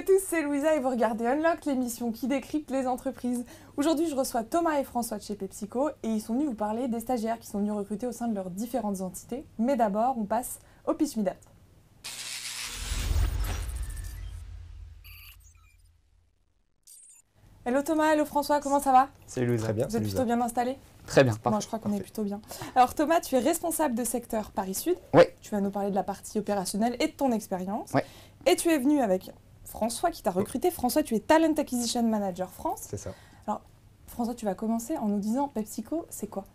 tous, c'est Louisa et vous regardez Unlock, l'émission qui décrypte les entreprises. Aujourd'hui, je reçois Thomas et François de chez PepsiCo et ils sont venus vous parler des stagiaires qui sont venus recruter au sein de leurs différentes entités. Mais d'abord, on passe au pitch meetup. Hello Thomas, hello François, comment ça va? Salut Louisa. Très bien. Vous êtes plutôt bien installés? Très bien, parfait. Moi, je crois qu'on est plutôt bien. Alors Thomas, tu es responsable de secteur Paris Sud. Oui. Tu vas nous parler de la partie opérationnelle et de ton expérience. Oui. Et tu es venu avec François qui t'a recruté. François, tu es Talent Acquisition Manager France. C'est ça. Alors François, tu vas commencer en nous disant PepsiCo, c'est quoi?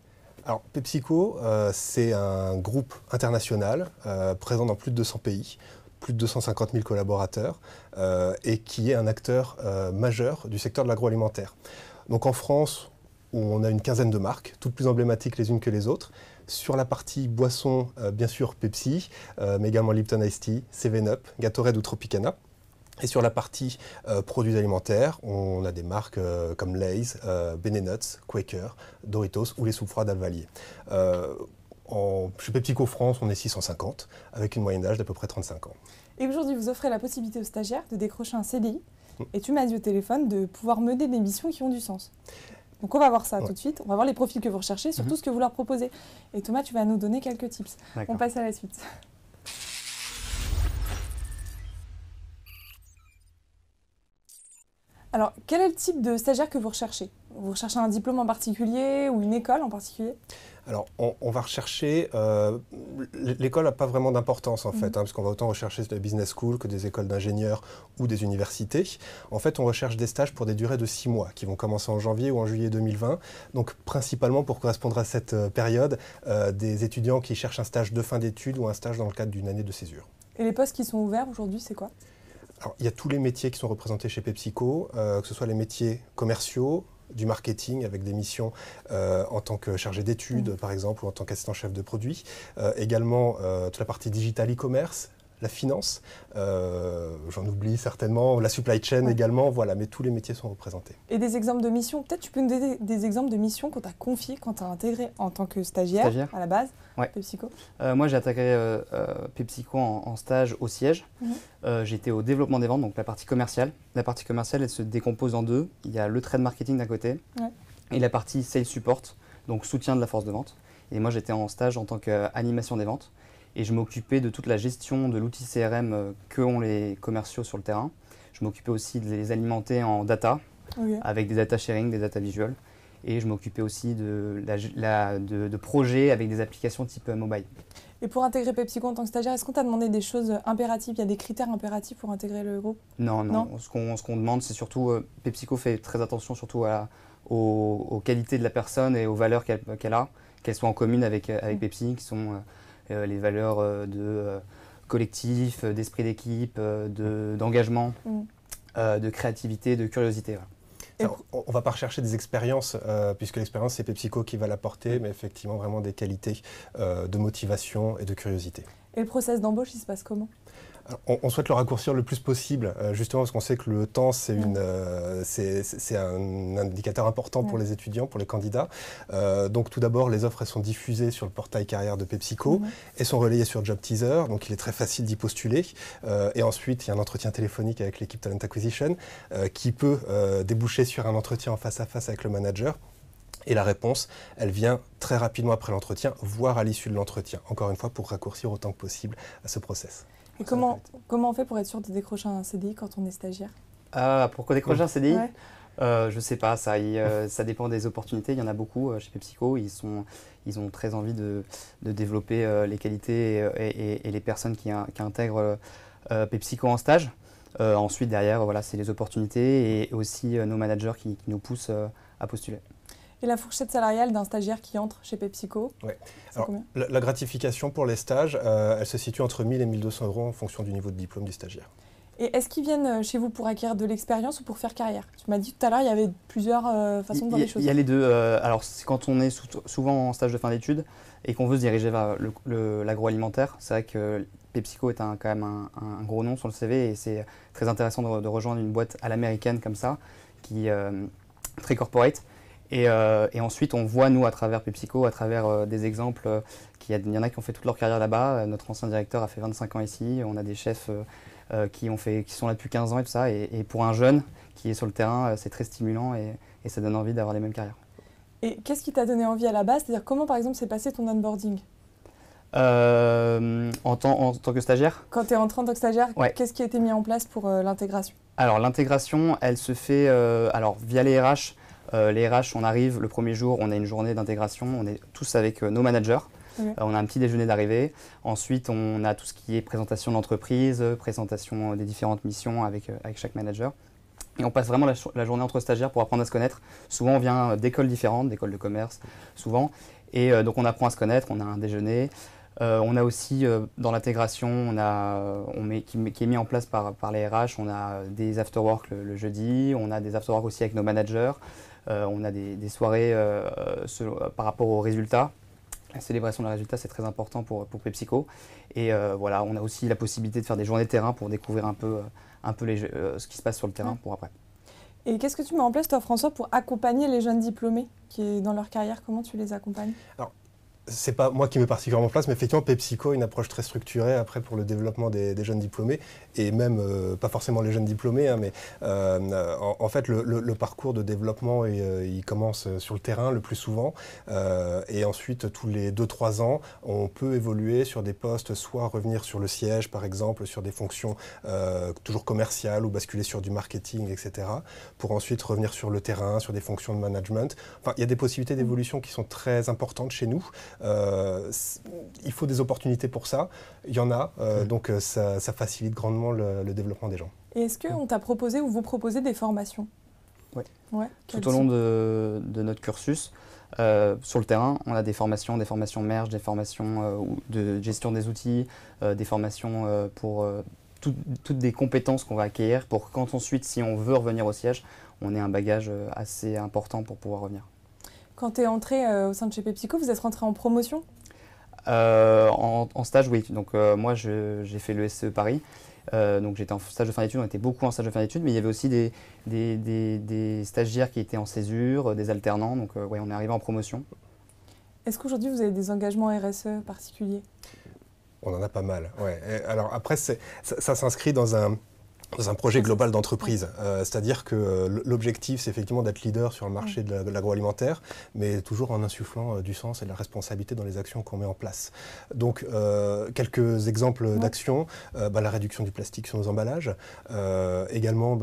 Alors, PepsiCo, c'est un groupe international présent dans plus de 200 pays, plus de 250 000 collaborateurs et qui est un acteur majeur du secteur de l'agroalimentaire. Donc en France, où on a une quinzaine de marques, toutes plus emblématiques les unes que les autres. Sur la partie boisson, bien sûr Pepsi, mais également Lipton Ice Tea, 7-Up, Gatorade ou Tropicana. Et sur la partie produits alimentaires, on a des marques comme Lay's, Ben & Nuts, Quaker, Doritos ou les soupes froides Alvalier. Chez PepsiCo France, on est 650, avec une moyenne d'âge d'à peu près 35 ans. Et aujourd'hui, vous offrez la possibilité aux stagiaires de décrocher un CDI. Et tu m'as dit au téléphone de pouvoir mener des missions qui ont du sens. Donc on va voir ça tout de suite, on va voir les profils que vous recherchez, surtout ce que vous leur proposez. Et Thomas, tu vas nous donner quelques tips. On passe à la suite. Alors, quel est le type de stagiaire que vous recherchez? Vous recherchez un diplôme en particulier ou une école en particulier? Alors, on va rechercher... l'école n'a pas vraiment d'importance, en fait, parce qu'on va autant rechercher des business schools que des écoles d'ingénieurs ou des universités. En fait, on recherche des stages pour des durées de 6 mois, qui vont commencer en janvier ou en juillet 2020. Donc, principalement, pour correspondre à cette période, des étudiants qui cherchent un stage de fin d'études ou un stage dans le cadre d'une année de césure. Et les postes qui sont ouverts aujourd'hui, c'est quoi? Alors, il y a tous les métiers qui sont représentés chez PepsiCo, que ce soit les métiers commerciaux, du marketing avec des missions en tant que chargé d'études, par exemple, ou en tant qu'assistant chef de produit. Également, toute la partie digital e-commerce, la finance, j'en oublie certainement, la supply chain également, voilà, mais tous les métiers sont représentés. Et des exemples de missions, peut-être tu peux nous donner des exemples de missions qu'on t'a confiées quand tu as intégré en tant que stagiaire à la base, PepsiCo? Moi, j'ai intégré PepsiCo en stage au siège. J'étais au développement des ventes, donc la partie commerciale. La partie commerciale, elle se décompose en deux. Il y a le trade marketing d'un côté et la partie sales support, donc soutien de la force de vente. Et moi, j'étais en stage en tant qu'animation des ventes. Et je m'occupais de toute la gestion de l'outil CRM qu'ont les commerciaux sur le terrain. Je m'occupais aussi de les alimenter en data, avec des data sharing, des data visuals. Et je m'occupais aussi de projets avec des applications type mobile. Et pour intégrer PepsiCo en tant que stagiaire, est-ce qu'on t'a demandé des choses impératives? Il y a des critères impératifs pour intégrer le groupe? Non. Ce qu'on demande, c'est surtout, PepsiCo fait très attention surtout aux qualités de la personne et aux valeurs qu'elle a, qu'elles soient en commune avec Pepsi, qui sont les valeurs de collectif, d'esprit d'équipe, d'engagement, de créativité, de curiosité. Alors, on ne va pas rechercher des expériences, puisque l'expérience, c'est PepsiCo qui va l'apporter, mais effectivement, vraiment des qualités de motivation et de curiosité. Et le process d'embauche, il se passe comment? On souhaite le raccourcir le plus possible, justement parce qu'on sait que le temps, c'est un indicateur important pour les étudiants, pour les candidats. Donc tout d'abord, les offres elles sont diffusées sur le portail carrière de PepsiCo et sont relayées sur Job Teaser, donc il est très facile d'y postuler. Et ensuite, il y a un entretien téléphonique avec l'équipe Talent Acquisition qui peut déboucher sur un entretien en face à face avec le manager. Et la réponse, elle vient très rapidement après l'entretien, voire à l'issue de l'entretien. Encore une fois, pour raccourcir autant que possible à ce process. Et comment on fait pour être sûr de décrocher un CDI quand on est stagiaire? Pourquoi décrocher un CDI? Je ne sais pas, ça dépend des opportunités. Il y en a beaucoup chez PepsiCo. Ils ont très envie de développer les qualités et les personnes qui intègrent PepsiCo en stage. Ensuite, derrière, voilà, c'est les opportunités et aussi nos managers qui nous poussent à postuler. Et la fourchette salariale d'un stagiaire qui entre chez PepsiCo, c'est combien? La gratification pour les stages, elle se situe entre 1 000 et 1 200 euros en fonction du niveau de diplôme du stagiaire. Et est-ce qu'ils viennent chez vous pour acquérir de l'expérience ou pour faire carrière? Tu m'as dit tout à l'heure, il y avait plusieurs façons de voir les choses. Il y a les deux. Alors, quand on est souvent en stage de fin d'études et qu'on veut se diriger vers l'agroalimentaire, c'est vrai que PepsiCo est quand même un gros nom sur le CV et c'est très intéressant de rejoindre une boîte à l'américaine comme ça, qui est très corporate. Et ensuite, on voit, nous, à travers PepsiCo, à travers des exemples, il y en a qui ont fait toute leur carrière là-bas. Notre ancien directeur a fait 25 ans ici. On a des chefs qui sont là depuis 15 ans et tout ça. Et pour un jeune qui est sur le terrain, c'est très stimulant et ça donne envie d'avoir les mêmes carrières. Et qu'est-ce qui t'a donné envie à la base? C'est-à-dire comment, par exemple, s'est passé ton onboarding? En tant que stagiaire? Quand tu es entré en tant que stagiaire, ouais. Qu'est-ce qui a été mis en place pour l'intégration? Alors l'intégration, elle se fait via les RH. Les RH, on arrive le premier jour, on a une journée d'intégration, on est tous avec nos managers. Okay. On a un petit déjeuner d'arrivée. Ensuite, on a tout ce qui est présentation de l'entreprise, présentation des différentes missions avec chaque manager. Et on passe vraiment la journée entre stagiaires pour apprendre à se connaître. Souvent, on vient d'écoles différentes, d'écoles de commerce, souvent. Et donc, on apprend à se connaître, on a un déjeuner. On a aussi, dans l'intégration, qui est mis en place par les RH, on a des after-work le jeudi, on a des after-work aussi avec nos managers, on a des soirées par rapport aux résultats. La célébration des résultats, c'est très important pour PepsiCo. Et voilà, on a aussi la possibilité de faire des journées de terrain pour découvrir un peu ce qui se passe sur le terrain pour après. Et qu'est-ce que tu mets en place, toi, François, pour accompagner les jeunes diplômés qui dans leur carrière? Comment tu les accompagnes? Alors, c'est pas moi qui mets particulièrement en place, mais effectivement, PepsiCo a une approche très structurée après pour le développement des jeunes diplômés, et même pas forcément les jeunes diplômés, hein, mais en fait, le parcours de développement, il commence sur le terrain le plus souvent, et ensuite, tous les 2-3 ans, on peut évoluer sur des postes, soit revenir sur le siège, par exemple, sur des fonctions toujours commerciales, ou basculer sur du marketing, etc., pour ensuite revenir sur le terrain, sur des fonctions de management. Enfin, il y a des possibilités d'évolution qui sont très importantes chez nous. Il faut des opportunités pour ça, il y en a, donc ça facilite grandement le développement des gens. Et est-ce qu'on t'a proposé ou vous proposez des formations? Oui, tout au long de notre cursus. Sur le terrain, on a des formations merge, des formations de gestion des outils, des formations pour toutes des compétences qu'on va acquérir pour quand ensuite, si on veut revenir au siège, on ait un bagage assez important pour pouvoir revenir. Quand tu es entré au sein de chez PepsiCo, vous êtes rentré en promotion? En stage, oui. Donc moi, j'ai fait le SCE Paris. Donc j'étais en stage de fin d'études, on était beaucoup en stage de fin d'études, mais il y avait aussi des stagiaires qui étaient en césure, des alternants. Donc ouais, on est arrivé en promotion. Est-ce qu'aujourd'hui, vous avez des engagements RSE particuliers? On en a pas mal, ouais. Et alors après, ça s'inscrit dans un projet global d'entreprise. C'est-à-dire que l'objectif, c'est effectivement d'être leader sur le marché de l'agroalimentaire, mais toujours en insufflant du sens et de la responsabilité dans les actions qu'on met en place. Donc, quelques exemples d'actions, la réduction du plastique sur nos emballages, également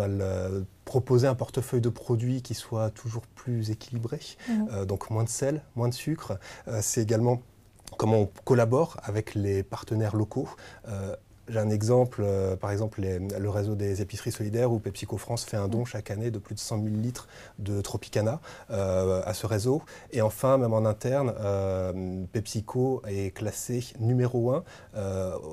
proposer un portefeuille de produits qui soit toujours plus équilibré, donc moins de sel, moins de sucre. C'est également comment on collabore avec les partenaires locaux. J'ai un exemple, par exemple le réseau des épiceries solidaires où PepsiCo France fait un don chaque année de plus de 100 000 litres de Tropicana à ce réseau. Et enfin, même en interne, PepsiCo est classé numéro 1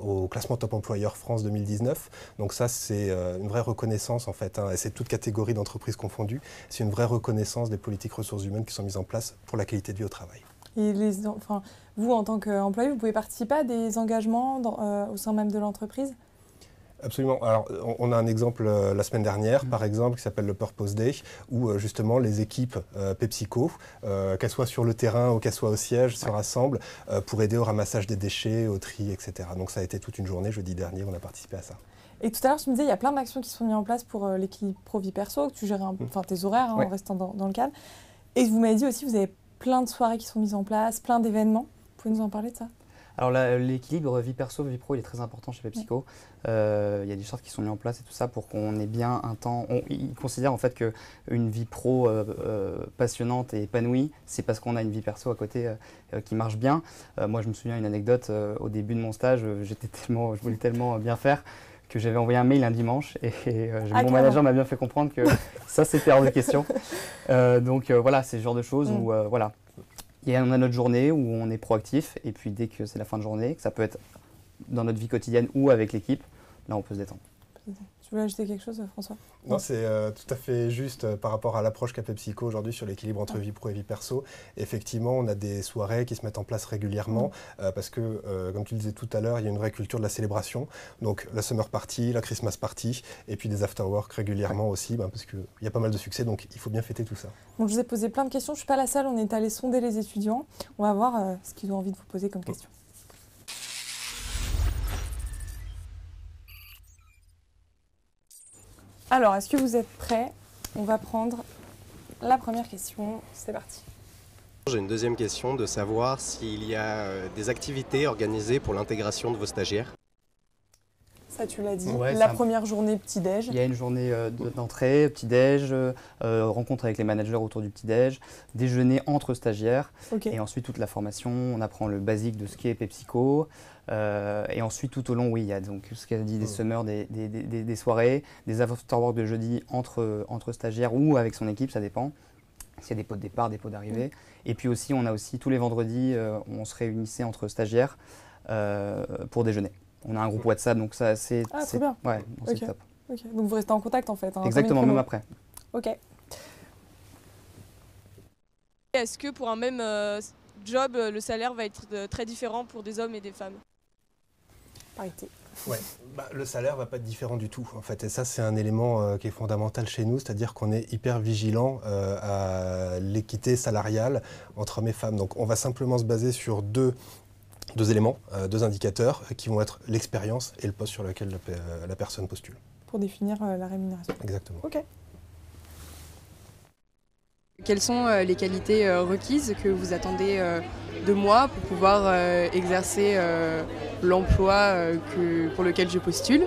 au classement Top Employeur France 2019. Donc ça, c'est une vraie reconnaissance en fait, et c'est toute catégorie d'entreprises confondues. C'est une vraie reconnaissance des politiques ressources humaines qui sont mises en place pour la qualité de vie au travail. Et vous, en tant qu'employé, vous pouvez participer à des engagements au sein même de l'entreprise? Absolument. Alors, on a un exemple la semaine dernière, par exemple, qui s'appelle le Purpose Day, où justement les équipes PepsiCo, qu'elles soient sur le terrain ou qu'elles soient au siège, se rassemblent pour aider au ramassage des déchets, au tri, etc. Donc ça a été toute une journée, jeudi dernier, on a participé à ça. Et tout à l'heure, tu me disais, il y a plein d'actions qui sont mises en place pour l'équilibre pro-vie perso, que tu gères tes horaires en restant dans le cadre. Et vous m'avez dit aussi, vous avez plein de soirées qui sont mises en place, plein d'événements. Vous pouvez nous en parler de ça? Alors l'équilibre vie perso, vie pro, il est très important chez PepsiCo. Il y a des choses qui sont mises en place et tout ça pour qu'on ait bien un temps. Ils considèrent en fait qu'une vie pro passionnante et épanouie, c'est parce qu'on a une vie perso à côté qui marche bien. Moi, je me souviens d'une anecdote, au début de mon stage, je voulais tellement bien faire que j'avais envoyé un mail un dimanche et mon manager m'a bien fait comprendre que ça, c'était hors de question. Donc voilà, c'est ce genre de choses où voilà. Et on a notre journée où on est proactif et puis dès que c'est la fin de journée, que ça peut être dans notre vie quotidienne ou avec l'équipe, là on peut se détendre. Tu voulais ajouter quelque chose, François? Non, c'est tout à fait juste par rapport à l'approche qu'a PepsiCo aujourd'hui sur l'équilibre entre vie pro et vie perso. Effectivement, on a des soirées qui se mettent en place régulièrement parce que, comme tu le disais tout à l'heure, il y a une vraie culture de la célébration. Donc la Summer Party, la Christmas Party et puis des after-work régulièrement aussi parce qu'il y a pas mal de succès, donc il faut bien fêter tout ça. Donc, je vous ai posé plein de questions. Je ne suis pas la seule, on est allé sonder les étudiants. On va voir ce qu'ils ont envie de vous poser comme questions. Alors, est-ce que vous êtes prêts? On va prendre la première question. C'est parti. J'ai une deuxième question de savoir s'il y a des activités organisées pour l'intégration de vos stagiaires. Ça, tu l'as dit. Ouais, la première journée petit-déj. Il y a une journée d'entrée, petit-déj, rencontre avec les managers autour du petit-déj, déjeuner entre stagiaires, Ok. et ensuite toute la formation. On apprend le basique de ce qu'est PepsiCo. Et ensuite, tout au long, oui, il y a donc ce qu'elle a dit, des summers, des soirées, des afterwork de jeudi entre stagiaires ou avec son équipe, ça dépend. S'il y a des pots de départ, des pots d'arrivée. Et puis aussi, on a aussi tous les vendredis, on se réunissait entre stagiaires pour déjeuner. On a un groupe WhatsApp, donc ça, c'est bien. Ouais, c'est Ok. top. Ok. Donc, vous restez en contact, en fait. Hein, Exactement, comme une même promo. après. Ok. Est-ce que pour un même job, le salaire va être très différent pour des hommes et des femmes? Parité. Ouais, le salaire ne va pas être différent du tout, en fait. Et ça, c'est un élément qui est fondamental chez nous, c'est-à-dire qu'on est hyper vigilant à l'équité salariale entre hommes et femmes. Donc, on va simplement se baser sur deux éléments, deux indicateurs qui vont être l'expérience et le poste sur lequel la personne postule. Pour définir la rémunération. Exactement. Ok. Quelles sont les qualités requises que vous attendez de moi pour pouvoir exercer l'emploi pour lequel je postule?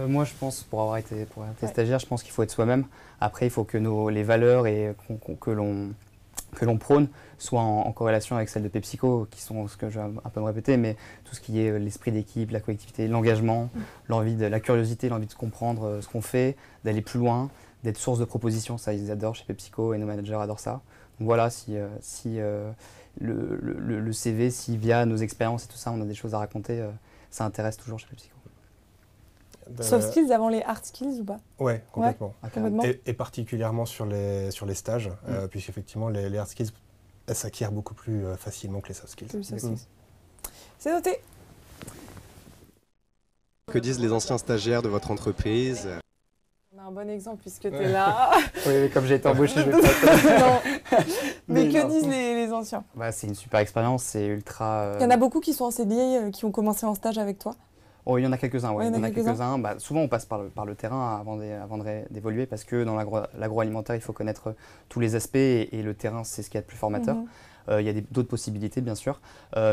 Moi, je pense, pour avoir été stagiaire, je pense qu'il faut être soi-même. Après, il faut que les valeurs que l'on prône soient en corrélation avec celles de PepsiCo, qui sont ce que je vais un peu me répéter, mais tout ce qui est l'esprit d'équipe, la collectivité, l'engagement, la curiosité, l'envie de comprendre ce qu'on fait, d'aller plus loin, d'être source de propositions. Ça, ils adorent chez PepsiCo et nos managers adorent ça. Donc voilà, si le CV, si via nos expériences et tout ça, on a des choses à raconter, ça intéresse toujours chez PepsiCo. Soft skills avant les hard skills ou pas? Ouais, complètement. Ah, Complètement. Et particulièrement sur les stages, puisqu'effectivement, les hard skills, elles s'acquièrent beaucoup plus facilement que les soft skills. Que les soft skills. C'est noté. Que disent les anciens stagiaires de votre entreprise? On a un bon exemple puisque tu es là. Oui, mais comme j'ai été embauché, je vais pas Non. Mais que non. disent les anciens? C'est une super expérience, c'est ultra... Il y en a beaucoup qui sont en CDI, qui ont commencé en stage avec toi. Oh, il y en a quelques-uns, Ouais, il y en a quelques-uns. quelques-uns. Souvent, on passe par le terrain avant d'évoluer parce que dans l'agroalimentaire, il faut connaître tous les aspects et le terrain, c'est ce qu'il y a de plus formateur. Il y a d'autres possibilités, bien sûr.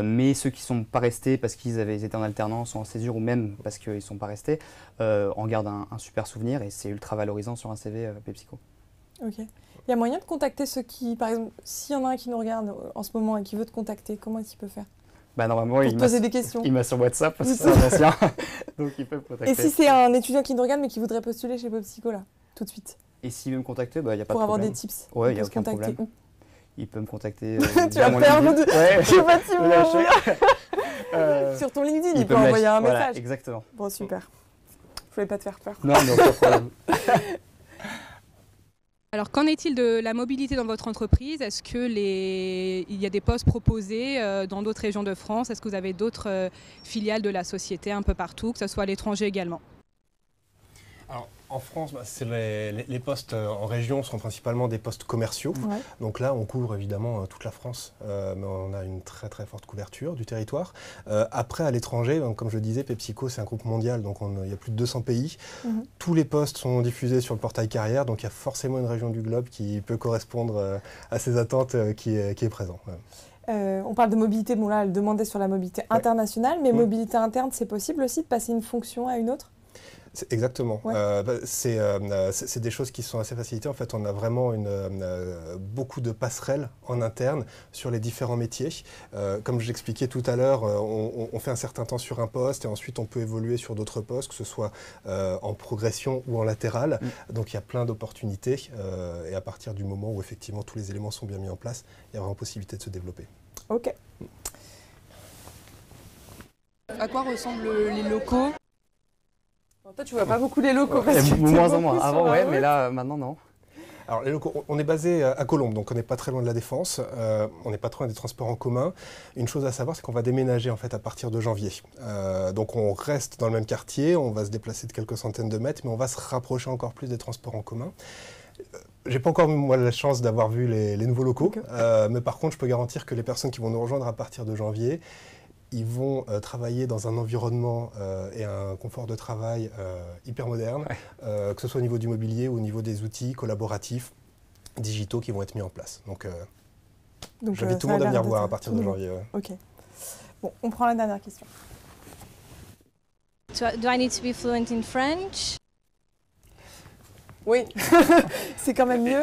Mais ceux qui ne sont pas restés parce qu'ils étaient en alternance ou en césure ou même parce qu'ils ne sont pas restés, en gardent un super souvenir et c'est ultra valorisant sur un CV PepsiCo. Ok. Il y a moyen de contacter ceux qui, par exemple, s'il y en a un qui nous regarde en ce moment et qui veut te contacter, comment est-ce qu'il peut faire? Normalement, Pour te poser des questions. il m'a sur WhatsApp parce que c'est un ancien, donc il peut me contacter. Et si c'est un étudiant qui nous regarde mais qui voudrait postuler chez PepsiCo là, tout de suite, Et s'il veut me contacter, il n'y a pas pour de avoir problème. des tips? Ouais, on il n'y a peut se aucun contacter problème. où? Il peut me contacter Tu vas perdre de... Ouais. Je sais pas si vous Euh, Sur ton LinkedIn, il peut me lâcher. envoyer un Voilà, message. exactement. Bon, super. Je voulais pas te faire peur. Non, mais aucun problème. Alors, qu'en est-il de la mobilité dans votre entreprise? Est-ce qu'il y a des postes proposés dans d'autres régions de France? Est-ce que vous avez d'autres filiales de la société un peu partout, que ce soit à l'étranger également? Alors, en France, les postes en région sont principalement des postes commerciaux. Ouais. Donc là, on couvre évidemment toute la France, mais on a une très très forte couverture du territoire. Après, à l'étranger, comme je le disais, PepsiCo, c'est un groupe mondial, donc il y a plus de 200 pays. Tous les postes sont diffusés sur le portail carrière, donc il y a forcément une région du globe qui peut correspondre à ces attentes qui est présent. Ouais. On parle de mobilité, bon là, elle demandait sur la mobilité internationale, mais mobilité interne, c'est possible aussi de passer une fonction à une autre? Exactement. Ouais. C'est des choses qui sont assez facilitées. En fait, on a vraiment beaucoup de passerelles en interne sur les différents métiers. Comme je l'expliquais tout à l'heure, on fait un certain temps sur un poste et ensuite on peut évoluer sur d'autres postes, que ce soit en progression ou en latéral. Donc il y a plein d'opportunités et à partir du moment où effectivement tous les éléments sont bien mis en place, il y a vraiment possibilité de se développer. Ok. À quoi ressemblent les locaux? Bon, toi, tu vois pas beaucoup les locaux. Ouais, Parce que moins t'es en moins. beaucoup Avant, sur la ouais, route. mais là, maintenant, non. Alors, les locaux, on est basé à Colombes, donc on n'est pas très loin de la Défense. On n'est pas très loin des transports en commun. Une chose à savoir, c'est qu'on va déménager en fait à partir de janvier. Donc on reste dans le même quartier, on va se déplacer de quelques centaines de mètres, mais on va se rapprocher encore plus des transports en commun. J'ai pas encore moi la chance d'avoir vu les nouveaux locaux, mais par contre, je peux garantir que les personnes qui vont nous rejoindre à partir de janvier, ils vont travailler dans un environnement et un confort de travail hyper moderne, que ce soit au niveau du mobilier ou au niveau des outils collaboratifs, digitaux qui vont être mis en place. Donc j'invite tout le monde à venir voir à partir de janvier. Ok. Bon, on prend la dernière question. Do I need to be fluent in French? Oui, c'est quand même mieux.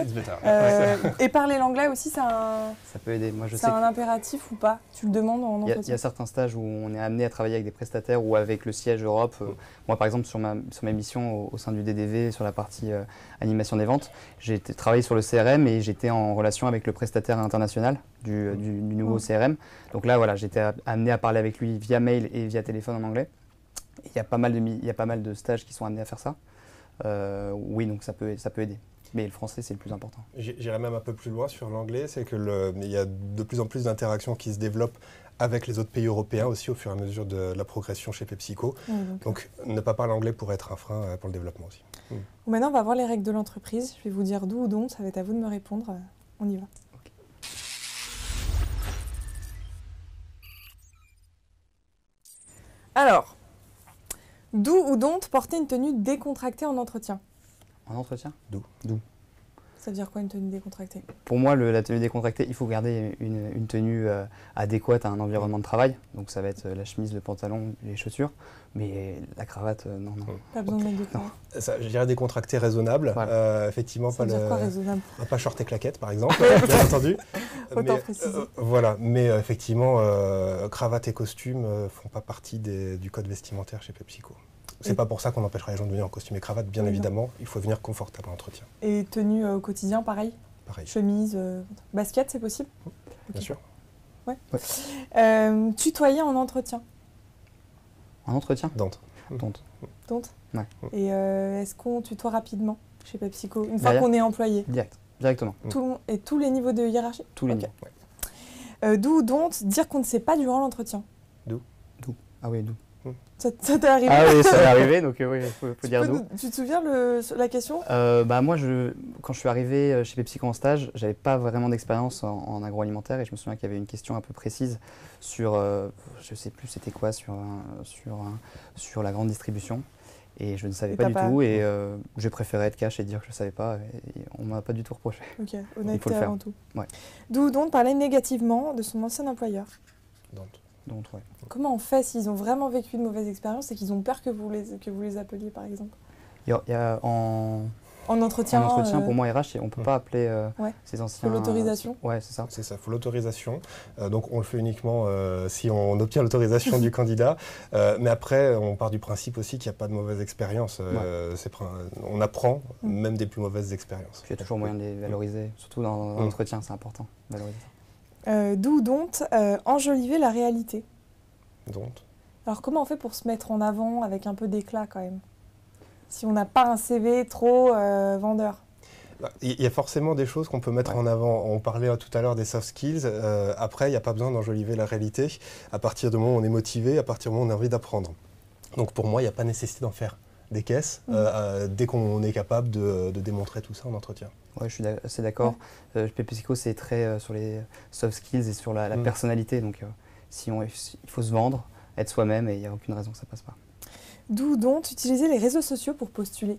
Et parler l'anglais aussi, ça peut aider. Moi, c'est un impératif ou pas? Tu le demandes en entretien? Il y a certains stages où on est amené à travailler avec des prestataires ou avec le siège Europe. Moi, par exemple, sur mes missions au sein du DDV, sur la partie animation des ventes, j'ai travaillé sur le CRM et j'étais en relation avec le prestataire international du nouveau CRM. Donc là, voilà, j'étais amené à parler avec lui via mail et via téléphone en anglais. Il y a pas mal de stages qui sont amenés à faire ça. Oui, donc ça peut aider. Mais le français, c'est le plus important. J'irais même un peu plus loin sur l'anglais, c'est qu'il y a de plus en plus d'interactions qui se développent avec les autres pays européens aussi au fur et à mesure de la progression chez PepsiCo. Donc ne pas parler anglais pourrait être un frein pour le développement aussi. Bon, maintenant, on va voir les règles de l'entreprise. Je vais vous dire d'où ou dont, ça va être à vous de me répondre. On y va. Okay. Alors, d'où ou dont porter une tenue décontractée en entretien? En entretien? D'où. Ça veut dire quoi une tenue décontractée? Pour moi, la tenue décontractée, il faut garder une tenue adéquate à un environnement de travail. Donc ça va être la chemise, le pantalon, les chaussures. Mais la cravate, non. Pas besoin de mettre de cravate. Je dirais décontracté raisonnable. Voilà. Effectivement, ça veut dire quoi raisonnable? Pas short et claquette, par exemple, bien entendu. Autant préciser. Voilà, mais effectivement, cravate et costume ne font pas partie du code vestimentaire chez PepsiCo. C'est pas pour ça qu'on empêchera les gens de venir en costume et cravate, bien évidemment. Il faut venir confortable en entretien. Et tenue au quotidien, pareil? Pareil. Chemise, basket, c'est possible? Bien sûr. Ouais. Tutoyer en entretien? En entretien? Dante. Ouais. Et est-ce qu'on tutoie rapidement chez PepsiCo, une fois qu'on est employé? Directement. Et tous les niveaux de hiérarchie? Tous les niveaux, d'où ou dont dire qu'on ne sait pas durant l'entretien? D'où. Ah oui, d'où. Ça t'est arrivé? Ah oui, ça m'est arrivé, donc oui, il faut dire d'où. Tu te souviens la question? Moi, quand je suis arrivé chez PepsiCo en stage, j'avais pas vraiment d'expérience en agroalimentaire et je me souviens qu'il y avait une question un peu précise sur, je sais plus c'était quoi, sur la grande distribution. Et je ne savais pas du tout et j'ai préféré être cash et dire que je ne savais pas et on ne m'a pas du tout reproché. Ok, honnêteté avant tout. Ouais. D'où donc parler négativement de son ancien employeur? Donc, ouais. Comment on fait s'ils ont vraiment vécu une mauvaise expérience et qu'ils ont peur que vous les appeliez, par exemple? En entretien, pour moi, RH, on ne peut pas appeler ces anciens... Faut l'autorisation? Ouais, c'est ça. C'est ça, il faut l'autorisation. Donc on le fait uniquement si on obtient l'autorisation du candidat. Mais après, on part du principe aussi qu'il n'y a pas de mauvaise expérience. On apprend même des plus mauvaises expériences. Puis il y a toujours moyen de les valoriser, surtout dans l'entretien, c'est important, valoriser ça. D'où donc enjoliver la réalité? Donc. Alors comment on fait pour se mettre en avant avec un peu d'éclat quand même? Si on n'a pas un CV trop vendeur? Il y a forcément des choses qu'on peut mettre en avant. On parlait tout à l'heure des soft skills. Après, il n'y a pas besoin d'enjoliver la réalité. À partir du moment où on est motivé, à partir du moment où on a envie d'apprendre. Donc pour moi, il n'y a pas nécessité d'en faire des caisses dès qu'on est capable de démontrer tout ça en entretien. Oui, je suis assez d'accord. PepsiCo, c'est très sur les soft skills et sur la personnalité. Donc il faut se vendre, être soi-même et il n'y a aucune raison que ça ne passe pas. D'où donc utiliser les réseaux sociaux pour postuler?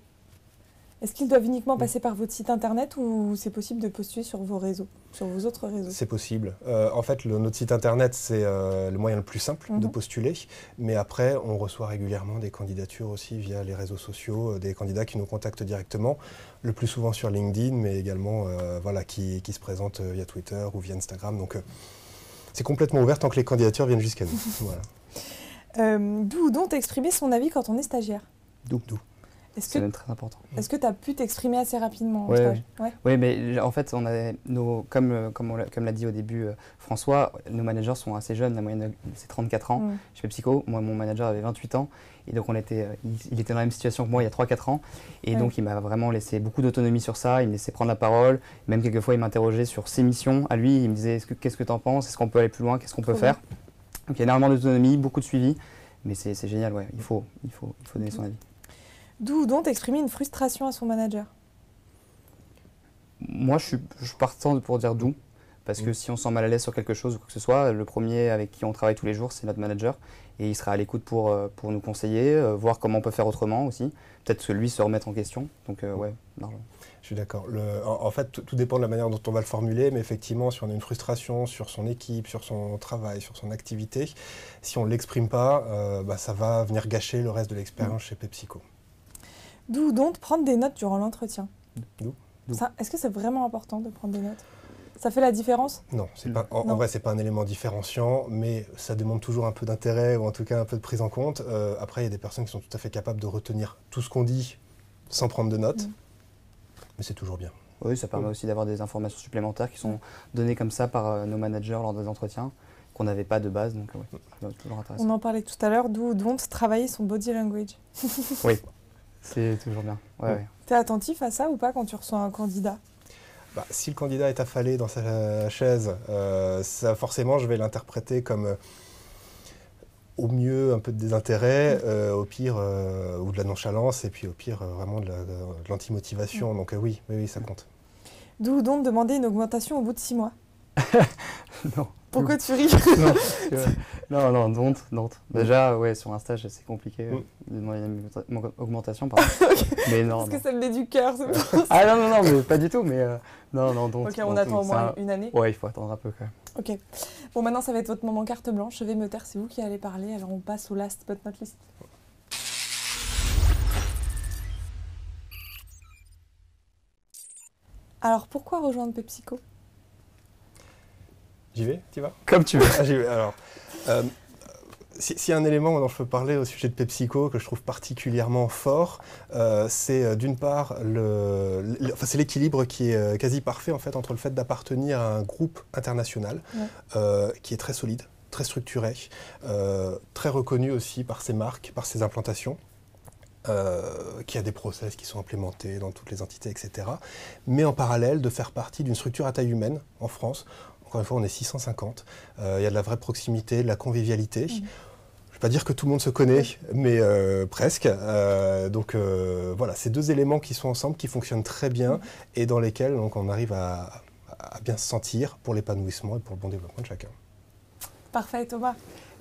Est-ce qu'ils doivent uniquement passer par votre site internet ou c'est possible de postuler sur vos réseaux, sur vos autres réseaux? C'est possible. En fait, notre site internet, c'est le moyen le plus simple de postuler. Mais après, on reçoit régulièrement des candidatures aussi via les réseaux sociaux, des candidats qui nous contactent directement, le plus souvent sur LinkedIn, mais également qui se présentent via Twitter ou via Instagram. Donc, c'est complètement ouvert tant que les candidatures viennent jusqu'à nous. Voilà. D'où donc exprimer son avis quand on est stagiaire? D'où. C'est même très important. Est-ce que tu as pu t'exprimer assez rapidement en Oui, stage? Oui, mais en fait, comme l'a dit au début François, nos managers sont assez jeunes, la moyenne c'est 34 ans. Chez PepsiCo, moi, mon manager avait 28 ans, et donc il était dans la même situation que moi il y a 3-4 ans, et donc il m'a vraiment laissé beaucoup d'autonomie sur ça, il me laissait prendre la parole, même quelquefois il m'interrogeait sur ses missions à lui, il me disait qu'est-ce que tu en penses, est-ce qu'on peut aller plus loin, qu'est-ce qu'on peut faire. Donc il y a énormément d'autonomie, beaucoup de suivi, mais c'est génial, il faut donner son avis. D'où donc exprimer une frustration à son manager? Moi, je suis partant pour dire d'où, Parce que si on se sent mal à l'aise sur quelque chose ou quoi que ce soit, le premier avec qui on travaille tous les jours, c'est notre manager. Et il sera à l'écoute pour nous conseiller, voir comment on peut faire autrement aussi. Peut-être que lui se remettre en question. Donc ouais, largement. Je suis d'accord. En fait, tout dépend de la manière dont on va le formuler, mais effectivement, si on a une frustration sur son équipe, sur son travail, sur son activité, si on ne l'exprime pas, ça va venir gâcher le reste de l'expérience chez PepsiCo. D'où donc prendre des notes durant l'entretien. D'où Est-ce que c'est vraiment important de prendre des notes? Ça fait la différence? Non, en vrai, ce n'est pas un élément différenciant, mais ça demande toujours un peu d'intérêt ou en tout cas un peu de prise en compte. Après, il y a des personnes qui sont tout à fait capables de retenir tout ce qu'on dit sans prendre de notes, mais c'est toujours bien. Oui, ça permet aussi d'avoir des informations supplémentaires qui sont données comme ça par nos managers lors des entretiens, qu'on n'avait pas de base, donc c'est toujours intéressant. On en parlait tout à l'heure, d'où travailler son body language. Oui, c'est toujours bien. Ouais. Tu es attentif à ça ou pas quand tu reçois un candidat? Si le candidat est affalé dans sa chaise, ça, forcément, je vais l'interpréter comme au mieux un peu de désintérêt, au pire ou de la nonchalance, et puis au pire vraiment de l'antimotivation. Donc oui, ça compte. D'où donc demander une augmentation au bout de 6 mois? Non. Pourquoi tu ris? Non, don't. Déjà, ouais, sur un stage, c'est compliqué de demander une augmentation, pardon. Mais non. Parce que ça me met du cœur, c'est pour ça. Ah non, mais pas du tout, mais non, don't. Ok, on attend au moins une année? Ouais, il faut attendre un peu quand même. Ok. Bon, maintenant, ça va être votre moment carte blanche. Je vais me taire, c'est vous qui allez parler. Alors, on passe au last but not least. Alors, pourquoi rejoindre PepsiCo? J'y vais? Tu vas? Comme tu veux. J'y vais. Alors, s'il y a un élément dont je peux parler au sujet de PepsiCo que je trouve particulièrement fort, c'est d'une part c'est l'équilibre qui est quasi parfait en fait entre le fait d'appartenir à un groupe international qui est très solide, très structuré, très reconnu aussi par ses marques, par ses implantations. Qui a des process qui sont implémentés dans toutes les entités, etc. Mais en parallèle, de faire partie d'une structure à taille humaine en France. Encore une fois, on est 650. Il y a de la vraie proximité, de la convivialité. Je ne vais pas dire que tout le monde se connaît, mais presque. Donc voilà, ces deux éléments qui sont ensemble, qui fonctionnent très bien et dans lesquels donc, on arrive à bien se sentir pour l'épanouissement et pour le bon développement de chacun. Parfait, Thomas.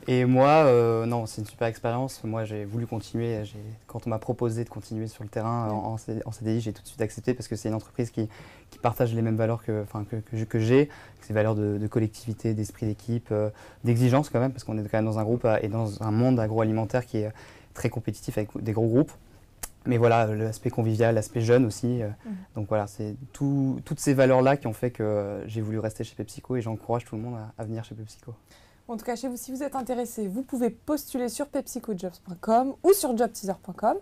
Et moi, non, c'est une super expérience. Moi, j'ai voulu continuer. Quand on m'a proposé de continuer sur le terrain en CDI, j'ai tout de suite accepté parce que c'est une entreprise qui partage les mêmes valeurs que j'ai. Ces valeurs de collectivité, d'esprit d'équipe, d'exigence quand même, parce qu'on est quand même dans un groupe et dans un monde agroalimentaire qui est très compétitif avec des gros groupes. Mais voilà, l'aspect convivial, l'aspect jeune aussi. Donc voilà, c'est toutes ces valeurs-là qui ont fait que j'ai voulu rester chez PepsiCo et j'encourage tout le monde à venir chez PepsiCo. En tout cas, si vous êtes intéressé, vous pouvez postuler sur pepsicojobs.com ou sur jobteaser.com.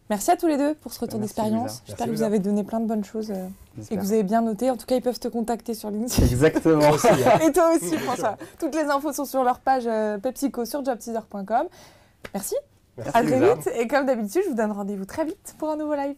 Merci à tous les deux pour ce retour d'expérience. J'espère que vous avez donné plein de bonnes choses et que vous avez bien noté. En tout cas, ils peuvent te contacter sur LinkedIn. Exactement. Et toi aussi, François. Toutes les infos sont sur leur page PepsiCo sur jobteaser.com. Merci. À très vite. Et comme d'habitude, je vous donne rendez-vous très vite pour un nouveau live.